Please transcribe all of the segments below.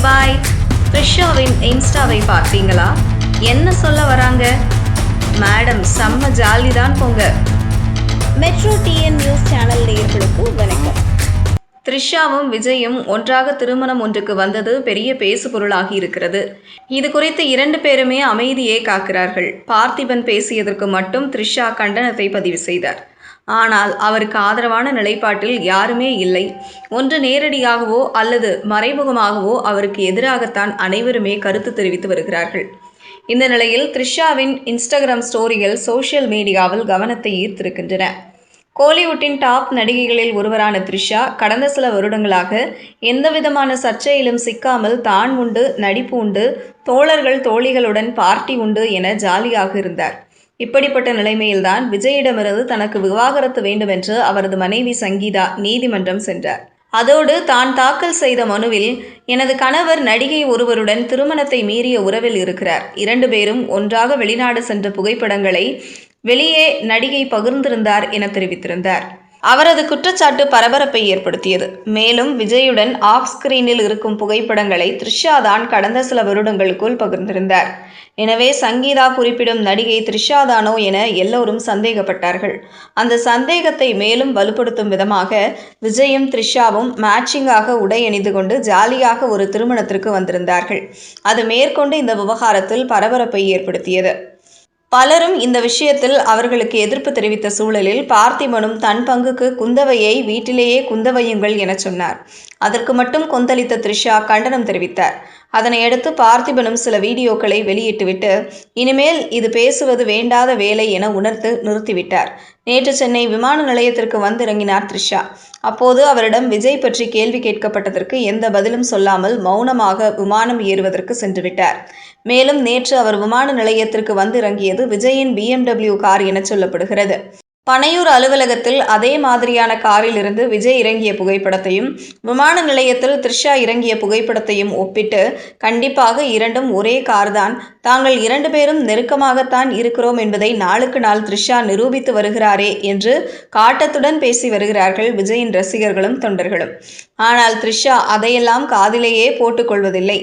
பாய். த்ரிஷாவின் இன்ஸ்டாவை பார்த்தீங்களா? என்ன சொல்ல வராங்க? மேடம் செம்ம ஜாலி தான் போங்க. மெட்ரோ டிஎன் நியூஸ் சேனல் நேயர்களுக்கு வணக்கம். த்ரிஷாவும் விஜயும் ஒன்றாக திருமணம் ஒன்றுக்கு வந்தது பெரிய பேசுபொருளாகி இருக்கிறது. இது குறித்து 2 பேருமே அமைதியே காக்கிறார்கள். பார்த்திபன் பேசியதற்கு மட்டும் த்ரிஷா கண்டனத்தை பதிவு செய்தார். ஆனால் அவருக்கு ஆதரவான நிலைப்பாட்டில் யாருமே இல்லை. ஒன்று நேரடியாகவோ அல்லது மறைமுகமாகவோ அவருக்கு எதிராகத்தான் அனைவருமே கருத்து தெரிவித்து வருகிறார்கள். இந்த நிலையில் த்ரிஷாவின் இன்ஸ்டாகிராம் ஸ்டோரிகள் சோஷியல் மீடியாவில் கவனத்தை ஈர்த்திருக்கின்றன. கோலிவுட்டின் டாப் நடிகைகளில் ஒருவரான த்ரிஷா கடந்த சில வருடங்களாக எந்தவிதமான சர்ச்சையிலும் சிக்காமல் தான் உண்டு, நடிப்பு உண்டு, தோழர்கள் தோழிகளுடன் பார்ட்டி உண்டு என ஜாலியாக இருந்தார். இப்படிப்பட்ட நிலைமையில்தான் விஜயிடமிருந்து தனக்கு விவாகரத்து வேண்டுமென்று அவரது மனைவி சங்கீதா நீதிமன்றம் சென்றார். அதோடு தான் தாக்கல் செய்த மனுவில் எனது கணவர் நடிகை ஒருவருடன் திருமணத்தை மீறிய உறவில் இருக்கிறார். 2 பேரும் ஒன்றாக வெளிநாடு சென்ற புகைப்படங்களை வெளியே நடிகை பகிர்ந்திருந்தார் என தெரிவித்திருந்தார். அவரது குற்றச்சாட்டு பரபரப்பை ஏற்படுத்தியது. மேலும் விஜயுடன் ஆஃப் ஸ்கிரீனில் இருக்கும் புகைப்படங்களை த்ரிஷா தான் கடந்த சில வருடங்களுக்குள் பகிர்ந்திருந்தார். எனவே சங்கீதா குறிப்பிடும் நடிகை த்ரிஷா தானோ என எல்லோரும் சந்தேகப்பட்டார்கள். அந்த சந்தேகத்தை மேலும் வலுப்படுத்தும் விதமாக விஜயும் த்ரிஷாவும் மேட்சிங்காக உடை அணிந்து கொண்டு ஜாலியாக ஒரு திருமணத்திற்கு வந்திருந்தார்கள். அது மேற்கொண்டு இந்த விவகாரத்தில் பரபரப்பை ஏற்படுத்தியது. பலரும் இந்த விஷயத்தில் அவர்களுக்கு எதிர்ப்பு தெரிவித்த சூழலில் பார்த்திபனும் தன் பங்குக்கு குந்தவையை வீட்டிலேயே குந்தவையுங்கள் என சொன்னார். அதற்கு மட்டும் கொந்தளித்த த்ரிஷா கண்டனம் தெரிவித்தார். அதனையடுத்து பார்த்திபனும் சில வீடியோக்களை வெளியிட்டுவிட்டு இனிமேல் இது பேசுவது வேண்டாத வேலை என உணர்த்து நிறுத்திவிட்டார். நேற்று சென்னை விமான நிலையத்திற்கு வந்திறங்கினார் த்ரிஷா. அப்போது அவரிடம் விஜய் பற்றி கேள்வி கேட்கப்பட்டதற்கு எந்த பதிலும் சொல்லாமல் மௌனமாக விமானம் ஏறுவதற்கு சென்றுவிட்டார். மேலும் நேற்று அவர் விமான நிலையத்திற்கு வந்திறங்கியது விஜயின் BMW கார் என சொல்லப்படுகிறது. பனையூர் அலுவலகத்தில் அதே மாதிரியான காரில் இருந்து விஜய் இறங்கிய புகைப்படத்தையும் விமான நிலையத்தில் த்ரிஷா இறங்கிய புகைப்படத்தையும் ஒப்பிட்டு கண்டிப்பாக இரண்டும் ஒரே கார்தான், தாங்கள் 2 பேரும் நெருக்கமாகத்தான் இருக்கிறோம் என்பதை நாளுக்கு நாள் த்ரிஷா நிரூபித்து வருகிறாரே என்று காட்டத்துடன் பேசி வருகிறார்கள் விஜயின் ரசிகர்களும் தொண்டர்களும். ஆனால் த்ரிஷா அதையெல்லாம் காதிலேயே போட்டுக்கொள்வதில்லை.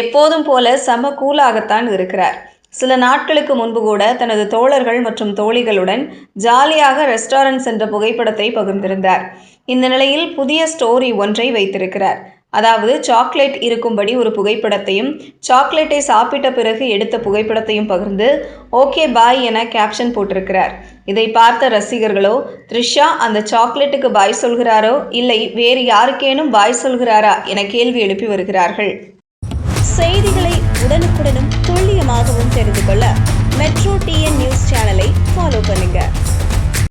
எப்போதும் போல செம கூலாகத்தான் இருக்கிறார். சில நாட்களுக்கு முன்பு கூட தனது தோழர்கள் மற்றும் தோழிகளுடன் ஜாலியாக ரெஸ்டாரண்ட் சென்ற புகைப்படத்தை பகிர்ந்திருந்தார். இந்த நிலையில் புதிய ஸ்டோரி ஒன்றை வைத்திருக்கிறார். அதாவது சாக்லேட் இருக்கும்படி ஒரு புகைப்படத்தையும் சாக்லேட்டை சாப்பிட்ட பிறகு எடுத்த புகைப்படத்தையும் பகிர்ந்து ஓகே பாய் என கேப்ஷன் போட்டிருக்கிறார். இதை பார்த்த ரசிகர்களோ த்ரிஷா அந்த சாக்லேட்டுக்கு பாய் சொல்கிறாரோ இல்லை வேறு யாருக்கேனும் பாய் சொல்கிறாரா என கேள்வி எழுப்பி வருகிறார்கள். செய்திகளை உடனுக்குடனும் துல்லியமாகவும் தெரிந்து கொள்ள மெட்ரோ டிஎன் நியூஸ்